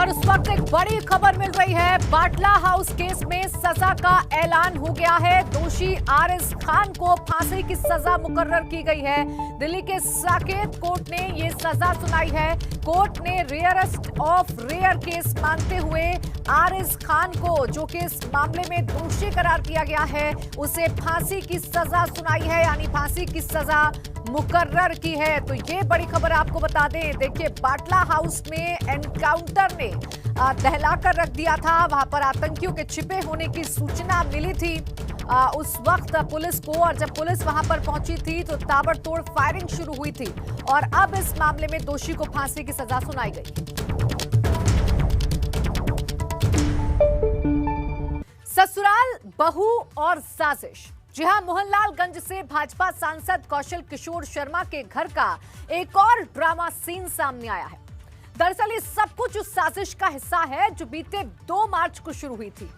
और उस वक्त एक बड़ी खबर मिल रही है। बाटला हाउस केस में सजा का ऐलान हो गया है। दोषी आरिस खान को फांसी की सजा मुकर्रर की गई है। दिल्ली के साकेत कोर्ट ने ये सजा सुनाई है। कोर्ट ने रेयरेस्ट ऑफ रेयर केस मानते हुए आरिस खान को, जो कि इस मामले में दोषी करार दिया गया है, उसे फांसी की सजा सुनाई है, यानी फांसी की सजा मुकर्रर की है। तो ये बड़ी खबर आपको बता दें। देखिए, बाटला हाउस में एनकाउंटर ने दहलाकर रख दिया था। वहां पर आतंकियों के छिपे होने की सूचना मिली थी उस वक्त पुलिस को, और जब पुलिस वहां पर पहुंची थी तो ताबड़तोड़ फायरिंग शुरू हुई थी और अब इस मामले में दोषी को फांसी की सजा सुनाई गई। ससुराल, बहू और साजिश। जी हां, मोहनलालगंज से भाजपा सांसद कौशल किशोर शर्मा के घर का एक और ड्रामा सीन सामने आया है। दरअसल ये सब कुछ उस साजिश का हिस्सा है जो बीते 2 मार्च को शुरू हुई थी,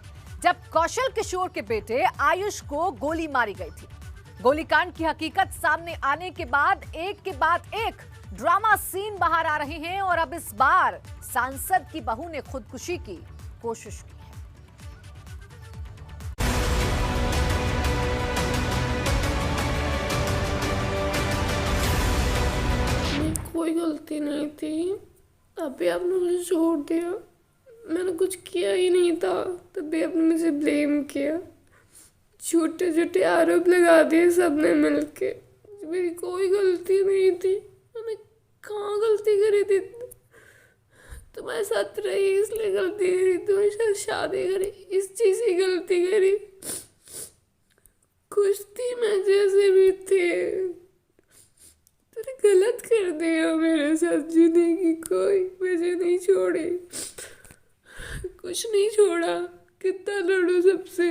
जब कौशल किशोर के बेटे आयुष को गोली मारी गई थी। गोलीकांड की हकीकत सामने आने के बाद एक ड्रामा सीन बाहर आ रहे हैं और अब इस बार सांसद की बहू ने खुदकुशी की कोशिश की। कोई गलती नहीं थी, तभी आपने मुझे छोड़ दिया। मैंने कुछ किया ही नहीं था, तभी आपने मुझे ब्लेम किया। झूठे झूठे आरोप लगा दिए सबने मिलके। मेरी कोई गलती नहीं थी। मैंने कहाँ गलती करी थी? तुम्हारे साथ रही इसलिए गलती करी, तुम्हारे साथ शादी करी इस चीज़ की गलती करी। खुश थी मैं जैसे भी थे। गलत कर दिया मेरे साथ। जीने की कोई वजह नहीं छोड़ी, कुछ नहीं छोड़ा। कितना लड़ू सबसे,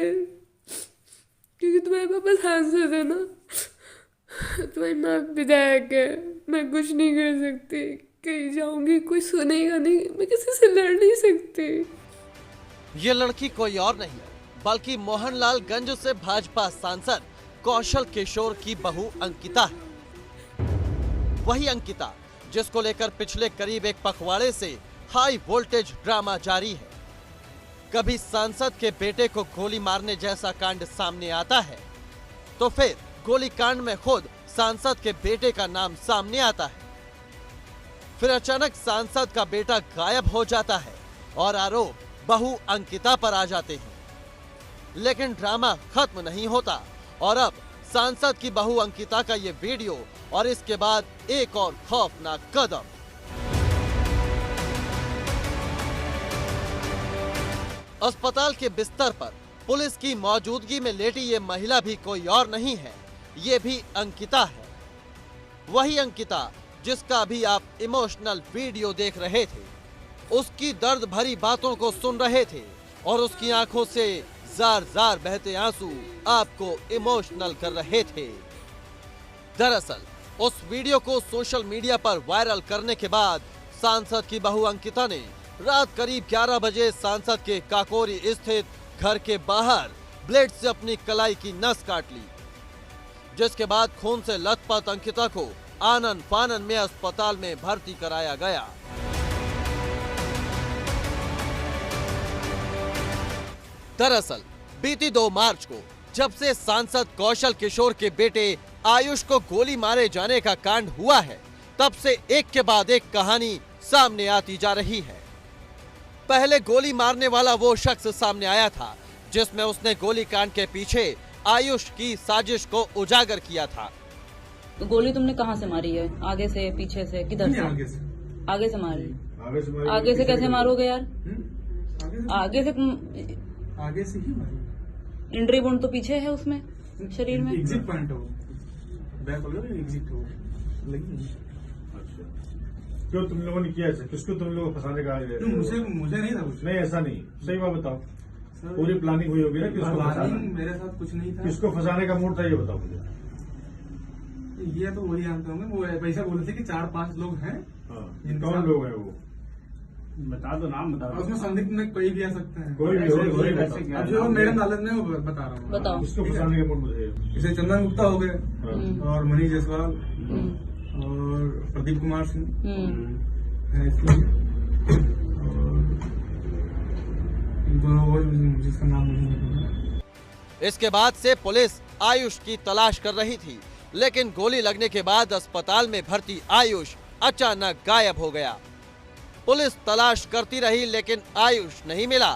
क्योंकि तुम्हारे पापा सांसद है ना, तुम्हारी माँ विधायक है। मैं कुछ नहीं कर सकती, कहीं जाऊंगी कोई सुनेगा नहीं, मैं किसी से लड़ नहीं सकती। ये लड़की कोई और नहीं बल्कि मोहनलालगंज से भाजपा सांसद कौशल किशोर की बहू अंकिता है। वही अंकिता जिसको लेकर पिछले करीब 1 पखवाड़े से हाई वोल्टेज ड्रामा जारी है। कभी सांसद के बेटे को गोली मारने जैसा कांड सामने आता है तो फिर गोली कांड में खुद सांसद के बेटे का नाम सामने आता है। फिर अचानक सांसद का बेटा गायब हो जाता है और आरोप बहू अंकिता पर आ जाते हैं। लेकिन ड्रामा खत्म नहीं होता और अब सांसद की बहू अंकिता का ये वीडियो और इसके बाद एक और खौफनाक कदम। अस्पताल के बिस्तर पर पुलिस की मौजूदगी में लेटी ये महिला भी कोई और नहीं है, ये भी अंकिता है। वही अंकिता जिसका अभी आप इमोशनल वीडियो देख रहे थे, उसकी दर्द भरी बातों को सुन रहे थे और उसकी आंखों से जार जार बहते आंसू आपको इमोशनल कर रहे थे। दरअसल उस वीडियो को सोशल मीडिया पर वायरल करने के बाद सांसद की बहू अंकिता ने रात करीब 11 बजे सांसद के काकोरी स्थित घर के बाहर ब्लेड से अपनी कलाई की नस काट ली, जिसके बाद खून से लथपथ अंकिता को आनन फानन में अस्पताल में भर्ती कराया गया। दरअसल बीती 2 मार्च को जब से सांसद कौशल किशोर के बेटे आयुष को गोली मारे जाने का कांड हुआ है, तब से एक के बाद एक कहानी सामने आती जा रही है। पहले गोली मारने वाला वो शख्स सामने आया था जिसमें उसने गोली कांड के पीछे आयुष की साजिश को उजागर किया था। तो गोली तुमने कहां से मारी है? आगे से, पीछे से, किधर से? आगे से मारी। आगे से कैसे मारोगे यार? आगे से ही मारी। इंट्री बोन तो पीछे है उसमें शरीर में। एग्जिट पॉइंट हो, बैक हो गया, एग्जिट हो लगी। अच्छा, क्यों तुम लोगों ने किया ऐसा? किसको तुम लोगों को फंसाने का? मुझे नहीं था कुछ। नहीं, ऐसा नहीं, सही बात बताओ। पूरी प्लानिंग हुई होगी ना? किसको फंसाना? मेरे साथ कुछ नहीं था। किसको फंसाने का मूड था ये बताओ मुझे। ये तो वही जानता हूँ। वो पैसा बोले थे कि 4-5 लोग हैं। कौन लोग हैं वो? बता दो, नाम बता दो। उसमें संदिग्ध में कोई भी आ सकता है, कोई भी हो। जो मेरे नॉलेज में वो बता रहा हूँ। बताओ। उसको फंसाने का मूड मुझे। इसे चंदन गुप्ता हो गए और मनीष जायसवाल और प्रदीप कुमार सिंह, दोनों वो जिसका नाम मुझे नहीं पता। इसके बाद से पुलिस आयुष की तलाश कर रही थी, लेकिन गोली लगने के बाद अस्पताल में भर्ती आयुष अचानक गायब हो गया। पुलिस तलाश करती रही लेकिन आयुष नहीं मिला।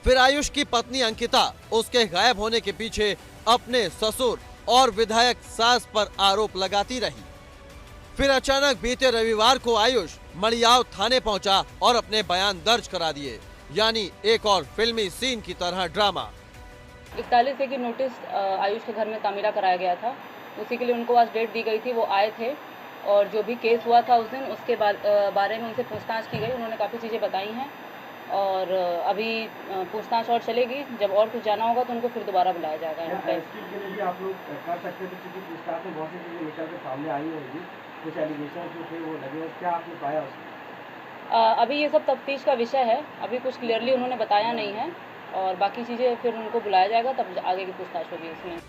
फिर आयुष की पत्नी अंकिता उसके गायब होने के पीछे अपने ससुर और विधायक सास पर आरोप लगाती रही। फिर अचानक बीते रविवार को आयुष मड़ियाव थाने पहुंचा और अपने बयान दर्ज करा दिए, यानी एक और फिल्मी सीन की तरह ड्रामा। 41 की नोटिस आयुष के घर में तामीरा कराया गया था, उसी के लिए उनको आज डेट दी गई थी। वो आए थे और जो भी केस हुआ था उस दिन, उसके बारे में उनसे पूछताछ की गई। उन्होंने काफ़ी चीज़ें बताई हैं और अभी पूछताछ और चलेगी। जब और कुछ जाना होगा तो उनको फिर दोबारा बुलाया जाएगा। आप लोग कर सकते थे क्योंकि पूछताछ में बहुत सी चीज़ें निकल के सामने आई होगी, कुछ एलिगेशन जो थे वो लगे, क्या आपने पाया उसमें? अभी ये सब तफ्तीश का विषय है, अभी कुछ क्लियरली उन्होंने बताया नहीं है और बाकी चीज़ें फिर उनको बुलाया जाएगा, तब आगे की पूछताछ होगी इसमें।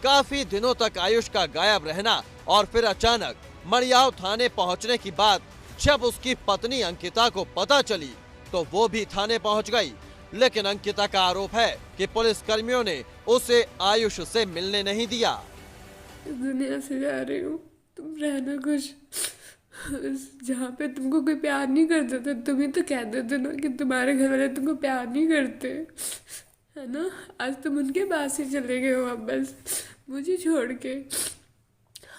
काफी दिनों तक आयुष का गायब रहना और फिर अचानक मड़ियाव थाने पहुंचने की बात जब उसकी पत्नी अंकिता को पता चली तो वो भी थाने पहुंच गई। लेकिन अंकिता का आरोप है कि पुलिस कर्मियों ने उसे आयुष से मिलने नहीं दिया। दुनिया से जा रही हूँ, तुम रहना खुश। जहाँ पे तुमको कोई प्यार नहीं करता था, तुम ही तो कह देते ना कि तुम्हारे घर वाले तुमको प्यार नहीं करते, है ना। आज तुम उनके पास ही चले गए हो वापस, मुझे छोड़ के।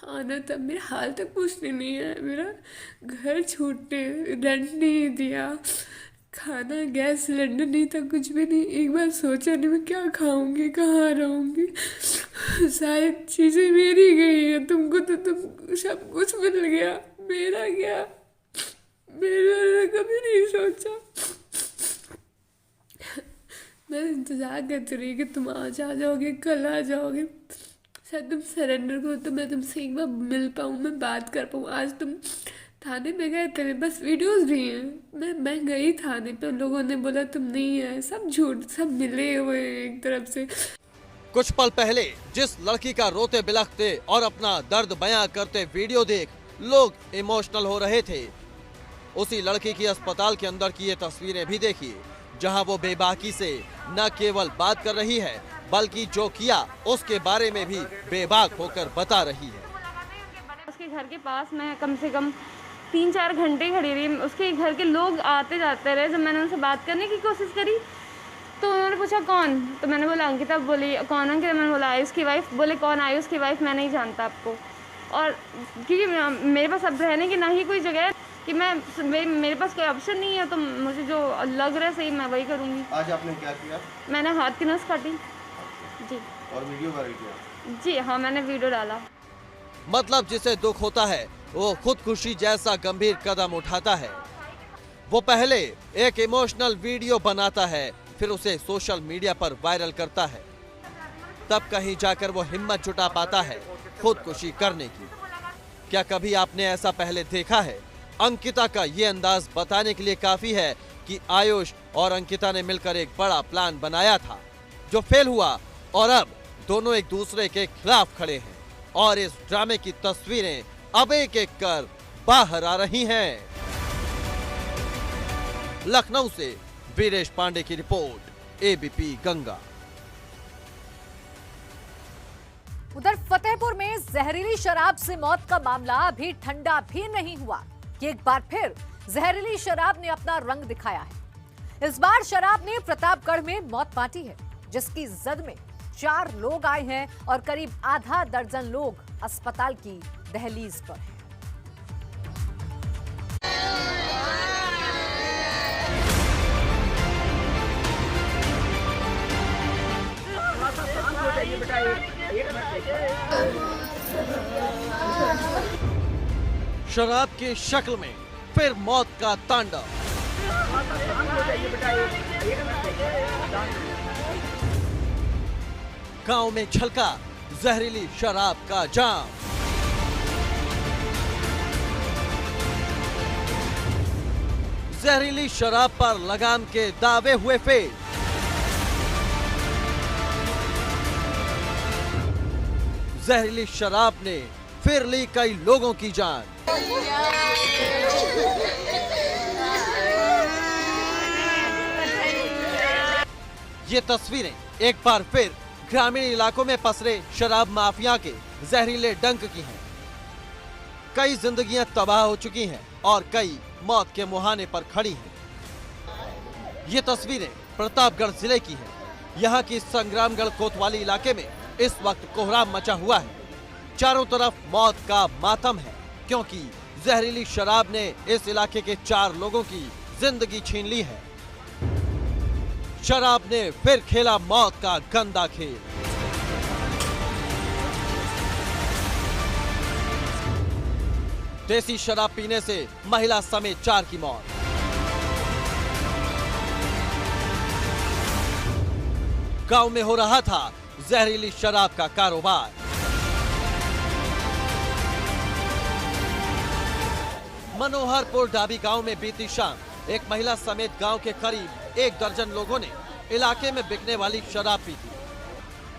आना तब मेरा हाल तक पूछने नहीं है, मेरा घर छूटने, रेंट नहीं दिया, खाना गैस सिलेंडर नहीं था, कुछ भी नहीं। एक बार सोचा नहीं मैं क्या खाऊंगी, कहाँ रहूंगी, सारी चीज़ें मेरी गई है। तुमको तो तुम सब कुछ मिल गया, मेरा क्या, मेरा कभी नहीं सोचा। मैं इंतज़ार करती रही कि तुम आज आ जाओगे, कल आ जाओगे, शायद तुम सरेंडर करो तो मैं तुमसे एक बार मिल पाऊँ, मैं बात कर पाऊँ। आज तुम थाने में गए थे, बस वीडियोस भी हैं। मैं गई थाने पे, लोगों ने बोला तुम नहीं है, सब झूठ, सब मिले हुए एक तरफ से। कुछ पल पहले जिस लड़की का रोते बिलखते और अपना दर्द बयां करते वीडियो देख लोग इमोशनल हो रहे थे, उसी लड़की की अस्पताल के अंदर की ये तस्वीरें भी देखिए, जहां वो बेबाकी से न केवल बात कर रही है बल्कि जो किया उसके बारे में भी बेबाक होकर बता रही है। उसके घर के पास मैं कम से कम 3-4 घंटे खड़ी रही। उसके घर के लोग आते जाते रहे। जब मैंने उनसे बात करने की कोशिश करी तो उन्होंने पूछा कौन, तो मैंने बोला अंकिता। बोली कौन अंकिता? मैंने बोला आयुष की वाइफ। बोले कौन आयुष की वाइफ? मैं नहीं जानता आपको। और क्योंकि मेरे पास अब रहने की ना ही कोई जगह है कि मेरे पास कोई ऑप्शन नहीं है, तो मुझे जो लग रहा है सही मैं वही करूँगी। आज आपने क्या किया? मैंने हाथ की नस काटी जी। और वीडियो वायरल किया? जी हाँ, मैंने वीडियो डाला। मतलब जिसे दुख होता है वो खुदकुशी जैसा गंभीर कदम उठाता है। वो पहले एक इमोशनल वीडियो बनाता है, फिर उसे सोशल मीडिया पर वायरल करता है, तब कहीं जाकर वो हिम्मत जुटा पाता है खुदकुशी करने की। क्या कभी आपने ऐसा पहले देखा है? अंकिता का ये अंदाज बताने के लिए काफी है कि आयुष और अंकिता ने मिलकर एक बड़ा प्लान बनाया था जो फेल हुआ और अब दोनों एक दूसरे के खिलाफ खड़े हैं और इस ड्रामे की तस्वीरें अब एक एक कर बाहर आ रही हैं। लखनऊ से वीरेश पांडे की रिपोर्ट, एबीपी गंगा। उधर फतेहपुर में जहरीली शराब से मौत का मामला अभी ठंडा भी नहीं हुआ कि एक बार फिर जहरीली शराब ने अपना रंग दिखाया है। इस बार शराब ने प्रतापगढ़ में मौत बांटी है, जिसकी जद में 4 लोग आए हैं और करीब आधा दर्जन लोग अस्पताल की दहलीज पर हैं। शराब की शक्ल में फिर मौत का तांडव। गांव में छलका जहरीली शराब का जाम। जहरीली शराब पर लगाम के दावे हुए फेल। जहरीली शराब ने फिर ली कई लोगों की जान। ये तस्वीरें एक बार फिर ग्रामीण इलाकों में पसरे शराब माफिया के जहरीले डंक की हैं। कई जिंदगियां तबाह हो चुकी हैं और कई मौत के मुहाने पर खड़ी हैं। ये तस्वीरें प्रतापगढ़ जिले की हैं। यहाँ की संग्रामगढ़ कोतवाली इलाके में इस वक्त कोहराम मचा हुआ है। चारों तरफ मौत का मातम है, क्योंकि जहरीली शराब ने इस इलाके के 4 लोगों की जिंदगी छीन ली है। शराब ने फिर खेला मौत का गंदा खेल। देसी शराब पीने से महिला समेत 4 की मौत। गांव में हो रहा था जहरीली शराब का कारोबार। मनोहरपुर डाबी गांव में बीती शाम एक महिला समेत गांव के करीब 1 दर्जन लोगों ने इलाके में बिकने वाली शराब पी थी,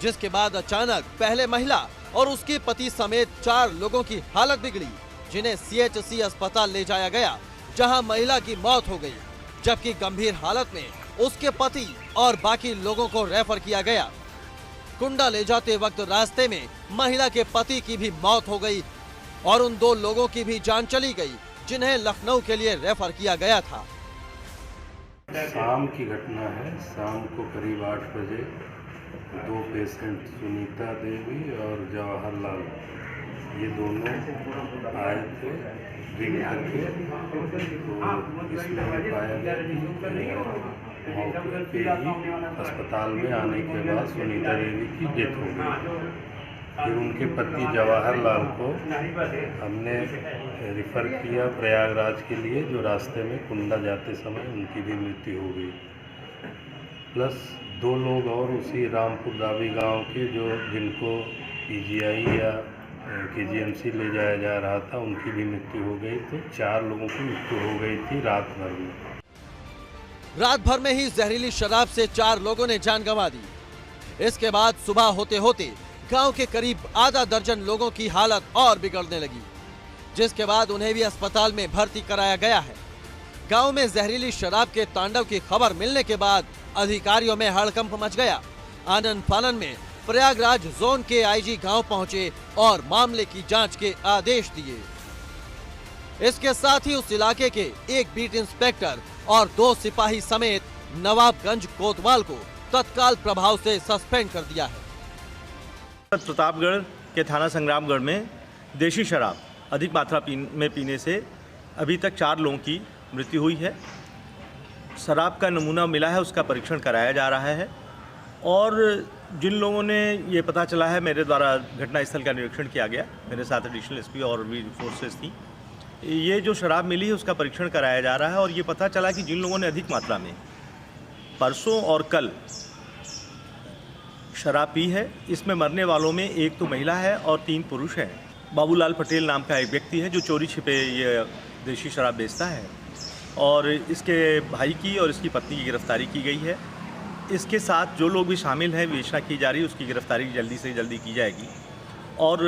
जिसके बाद अचानक पहले महिला और उसके पति समेत 4 लोगों की हालत बिगड़ी, जिन्हें CHC अस्पताल ले जाया गया, जहां महिला की मौत हो गई, जबकि गंभीर हालत में उसके पति और बाकी लोगों को रेफर किया गया। कुंडा ले जाते वक्त रास्ते में महिला के पति की भी मौत हो गई और उन 2 लोगों की भी जान चली गई, जिन्हें लखनऊ के लिए रेफर किया गया था। शाम की घटना है। शाम को करीब 8 बजे 2 पेशेंट सुनीता देवी और जवाहरलाल, ये दोनों आए थे ड्रिंक करके। तो इसमें पाया गया कि मौके पे ही अस्पताल में आने के बाद सुनीता देवी की डेथ हो गई। फिर उनके पति जवाहरलाल को हमने रिफ़र किया प्रयागराज के लिए, जो रास्ते में कुंडा जाते समय उनकी भी मृत्यु हो गई। प्लस 2 लोग और उसी रामपुर दावी गांव के, जो जिनको PGI या KGMC ले जाया जा रहा था, उनकी भी मृत्यु हो गई। तो 4 लोगों की मृत्यु हो गई थी रात भर में। रात भर में ही जहरीली शराब से 4 लोगों ने जान गंवा दी। इसके बाद सुबह होते होते गांव के करीब आधा दर्जन लोगों की हालत और बिगड़ने लगी, जिसके बाद उन्हें भी अस्पताल में भर्ती कराया गया है। गांव में जहरीली शराब के तांडव की खबर मिलने के बाद अधिकारियों में हड़कंप मच गया। आनन फानन में प्रयागराज जोन के IG गांव पहुंचे और मामले की जांच के आदेश दिए। इसके साथ ही उस इलाके के 1 बीट इंस्पेक्टर और 2 सिपाही समेत नवाबगंज कोतवाल को तत्काल प्रभाव से सस्पेंड कर दिया है। प्रतापगढ़ के थाना संग्रामगढ़ में देशी शराब अधिक मात्रा में पीने से अभी तक 4 लोगों की मृत्यु हुई है। शराब का नमूना मिला है, उसका परीक्षण कराया जा रहा है। और जिन लोगों ने ये पता चला है, मेरे द्वारा घटनास्थल का निरीक्षण किया गया, मेरे साथ एडिशनल SP और भी फोर्सेस थी। ये जो शराब मिली है उसका परीक्षण कराया जा रहा है और ये पता चला कि जिन लोगों ने अधिक मात्रा में परसों और कल शराब पी है, इसमें मरने वालों में 1 तो महिला है और 3 पुरुष हैं। बाबूलाल पटेल नाम का एक व्यक्ति है जो चोरी छिपे ये देशी शराब बेचता है, और इसके भाई की और इसकी पत्नी की गिरफ्तारी की गई है। इसके साथ जो लोग भी शामिल हैं, बेचना की जा रही है, उसकी गिरफ्तारी जल्दी से जल्दी की जाएगी और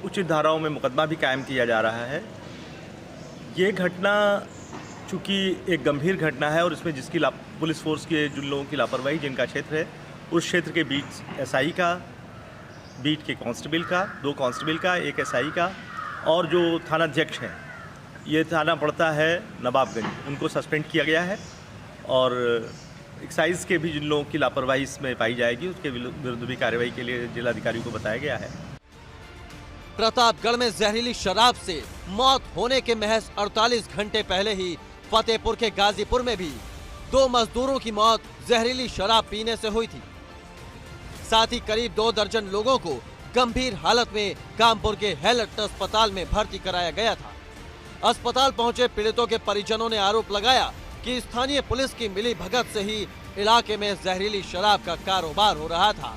उचित धाराओं में मुकदमा भी कायम किया जा रहा है। ये घटना चूँकि एक गंभीर घटना है और इसमें जिसकी पुलिस फोर्स के जिन लोगों की लापरवाही, जिनका क्षेत्र है, उस क्षेत्र के बीट SI का, बीट के कांस्टेबल का, 2 कांस्टेबल का, 1 SI का, और जो थाना अध्यक्ष हैं, ये थाना पड़ता है नवाबगंज, उनको सस्पेंड किया गया है। और एक्साइज के भी जिन लोगों की लापरवाही इसमें पाई जाएगी, उसके विरुद्ध भी कार्रवाई के लिए जिलाधिकारियों को बताया गया है। प्रतापगढ़ में जहरीली शराब से मौत होने के महज 48 घंटे पहले ही फतेहपुर के गाजीपुर में भी 2 मजदूरों की मौत जहरीली शराब पीने से हुई थी। साथ ही करीब 2 दर्जन लोगों को गंभीर हालत में कानपुर के हेलट अस्पताल में भर्ती कराया गया था। अस्पताल पहुंचे पीड़ितों के परिजनों ने आरोप लगाया कि स्थानीय पुलिस की मिलीभगत से ही इलाके में जहरीली शराब का कारोबार हो रहा था।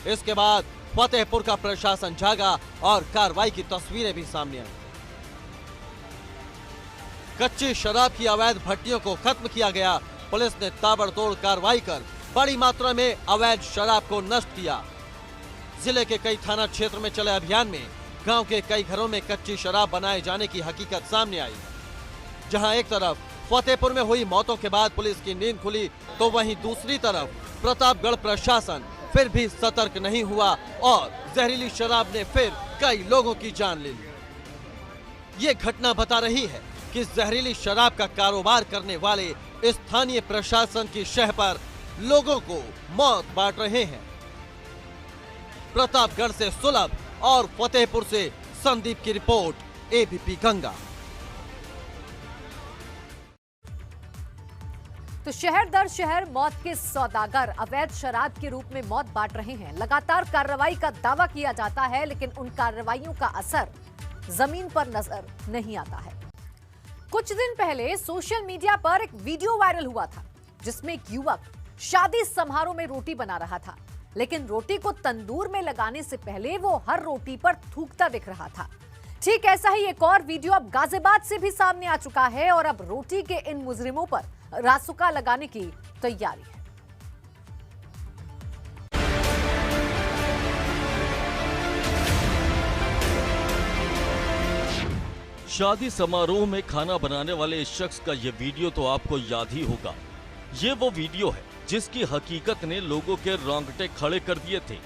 इसके बाद फतेहपुर का प्रशासन जागा और कार्रवाई की तस्वीरें भी सामने आई। कच्ची शराब की अवैध भट्टियों को खत्म किया गया। पुलिस ने ताबड़तोड़ कार्रवाई कर बड़ी मात्रा में अवैध शराब को नष्ट किया। जिले के कई थाना क्षेत्र में चले अभियान में गांव के कई घरों में कच्ची शराब बनाए जाने की हकीकत सामने आई। जहां एक तरफ फतेहपुर में हुई मौतों के बाद पुलिस की नींद खुली, तो वहीं दूसरी तरफ प्रतापगढ़ प्रशासन फिर भी सतर्क नहीं हुआ और जहरीली शराब ने फिर कई लोगों की जान ले ली। ये घटना बता रही है कि जहरीली शराब का कारोबार करने वाले स्थानीय प्रशासन की शह पर लोगों को मौत बांट रहे हैं। प्रतापगढ़ से सुलभ और फतेहपुर से संदीप की रिपोर्ट, एबीपी गंगा। तो शहर दर शहर मौत के सौदागर अवैध शराब के रूप में मौत बांट रहे हैं। लगातार कार्रवाई का दावा किया जाता है, लेकिन उन कार्रवाइयों का असर जमीन पर नजर नहीं आता है। कुछ दिन पहले सोशल मीडिया पर एक वीडियो वायरल हुआ था, जिसमें एक युवक शादी समारोह में रोटी बना रहा था, लेकिन रोटी को तंदूर में लगाने से पहले वो हर रोटी पर थूकता दिख रहा था। ठीक ऐसा ही एक और वीडियो अब गाजियाबाद से भी सामने आ चुका है और अब रोटी के इन मुजरिमों पर रासुका लगाने की तैयारी है। शादी समारोह में खाना बनाने वाले इस शख्स का ये वीडियो तो आपको याद ही होगा। ये वो वीडियो है जिसकी हकीकत ने लोगों के रोंगटे खड़े कर दिए थे।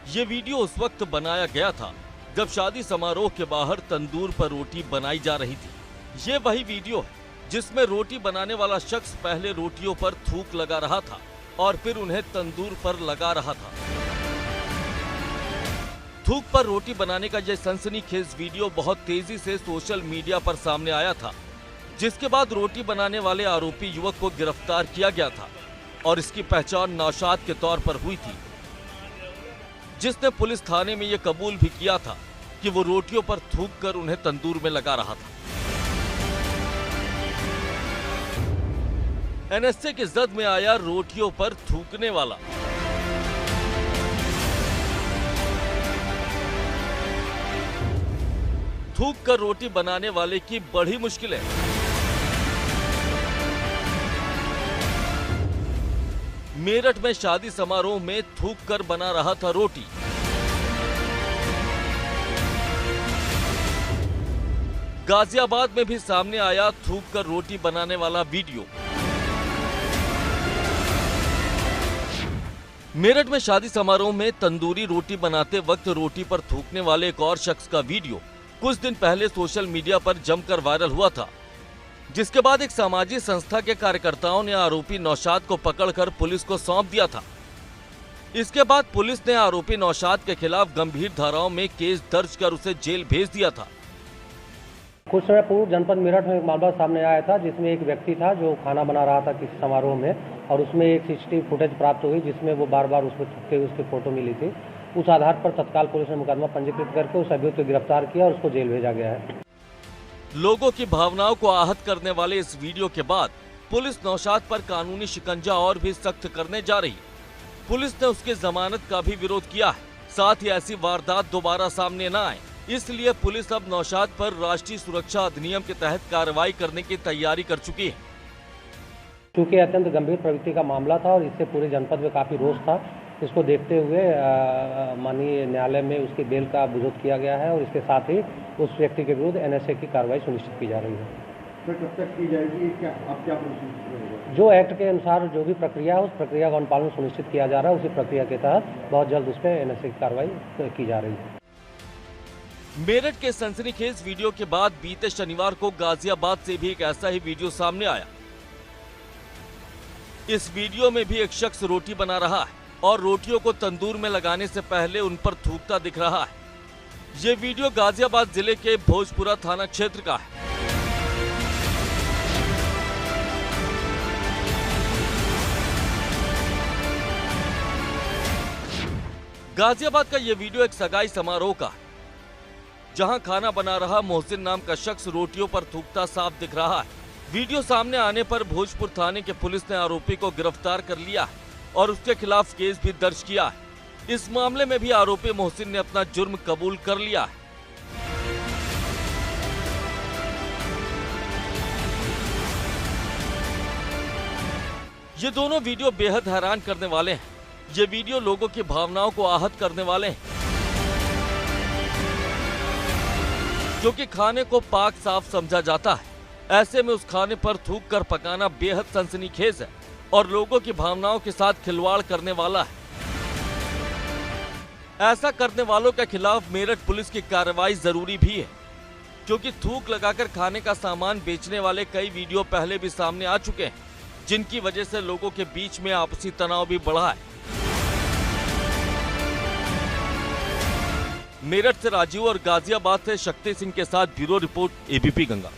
ये वीडियो उस वक्त बनाया गया था जब शादी समारोह के बाहर तंदूर पर रोटी बनाई जा रही थी। ये वही वीडियो है जिसमें रोटी बनाने वाला शख्स पहले रोटियों पर थूक लगा रहा था और फिर उन्हें तंदूर पर लगा रहा था। थूक पर रोटी बनाने का यह सनसनीखेज वीडियो बहुत तेजी से सोशल मीडिया पर सामने आया था, जिसके बाद रोटी बनाने वाले आरोपी युवक को गिरफ्तार किया गया था और इसकी पहचान नौशाद के तौर पर हुई थी, जिसने पुलिस थाने में यह कबूल भी किया था कि वो रोटियों पर थूक कर उन्हें तंदूर में लगा रहा था। एनएसए की जद में आया रोटियों पर थूकने वाला। थूक कर रोटी बनाने वाले की बड़ी मुश्किल है। मेरठ में शादी समारोह में थूक कर बना रहा था रोटी। गाजियाबाद में भी सामने आया थूक कर रोटी बनाने वाला वीडियो। मेरठ में शादी समारोह में तंदूरी रोटी बनाते वक्त रोटी पर थूकने वाले एक और शख्स का वीडियो कुछ दिन पहले सोशल मीडिया पर जमकर वायरल हुआ था, जिसके बाद एक सामाजिक संस्था के कार्यकर्ताओं ने आरोपी नौशाद को पकड़कर पुलिस को सौंप दिया था। इसके बाद पुलिस ने आरोपी नौशाद के खिलाफ गंभीर धाराओं में केस दर्ज कर उसे जेल भेज दिया था। कुछ समय पूर्व जनपद मेरठ में एक मामला सामने आया था, जिसमें एक व्यक्ति था जो खाना बना रहा था किसी समारोह में, और उसमें एक सीसीटीवी फुटेज प्राप्त हुई जिसमें वो बार बार उसमें थूकते हुए उसकी फोटो मिली थी। उस आधार पर तत्काल पुलिस ने मुकदमा पंजीकृत करके उस अभियुक्त को गिरफ्तार किया और उसको जेल भेजा गया है। लोगों की भावनाओं को आहत करने वाले इस वीडियो के बाद पुलिस नौशाद पर कानूनी शिकंजा और भी सख्त करने जा रही। पुलिस ने उसकी जमानत का भी विरोध किया है, साथ ही ऐसी वारदात दोबारा सामने न आए, इसलिए पुलिस अब नौशाद पर राष्ट्रीय सुरक्षा अधिनियम के तहत कार्रवाई करने की तैयारी कर चुकी है। क्योंकि अत्यंत गंभीर प्रवृत्ति का मामला था और इससे पूरे जनपद में काफी रोष था, इसको देखते हुए माननीय न्यायालय में उसकी बेल का विरोध किया गया है और इसके साथ ही उस व्यक्ति के विरुद्ध एनएसए की कार्रवाई सुनिश्चित की जा रही है। तो कब तक की जाएगी, अब क्या प्रोसीजर? जो एक्ट के अनुसार जो भी प्रक्रिया है उस प्रक्रिया का अनुपालन सुनिश्चित किया जा रहा है, उसी प्रक्रिया के तहत बहुत जल्द उस पर एनएसए की कार्रवाई की जा रही है। मेरठ के सनसनीखेज वीडियो के बाद बीते शनिवार को गाजियाबाद से भी एक ऐसा ही वीडियो सामने आया। इस वीडियो में भी एक शख्स रोटी बना रहा है और रोटियों को तंदूर में लगाने से पहले उन पर थूकता दिख रहा है। ये वीडियो गाजियाबाद जिले के भोजपुरा थाना क्षेत्र का है। गाजियाबाद का यह वीडियो एक सगाई समारोह का है, जहां खाना बना रहा मोहसिन नाम का शख्स रोटियों पर थूकता साफ दिख रहा है। वीडियो सामने आने पर भोजपुर थाने के पुलिस ने आरोपी को गिरफ्तार कर लिया है और उसके खिलाफ केस भी दर्ज किया है। इस मामले में भी आरोपी मोहसिन ने अपना जुर्म कबूल कर लिया है। ये दोनों वीडियो बेहद हैरान करने वाले हैं। ये वीडियो लोगों की भावनाओं को आहत करने वाले हैं, क्योंकि खाने को पाक साफ समझा जाता है। ऐसे में उस खाने पर थूक कर पकाना बेहद सनसनीखेज है और लोगों की भावनाओं के साथ खिलवाड़ करने वाला है। ऐसा करने वालों के खिलाफ मेरठ पुलिस की कार्रवाई जरूरी भी है, क्योंकि थूक लगाकर खाने का सामान बेचने वाले कई वीडियो पहले भी सामने आ चुके हैं, जिनकी वजह से लोगों के बीच में आपसी तनाव भी बढ़ा है। मेरठ से राजीव और गाजियाबाद से शक्ति सिंह के साथ ब्यूरो रिपोर्ट, एबीपी गंगा।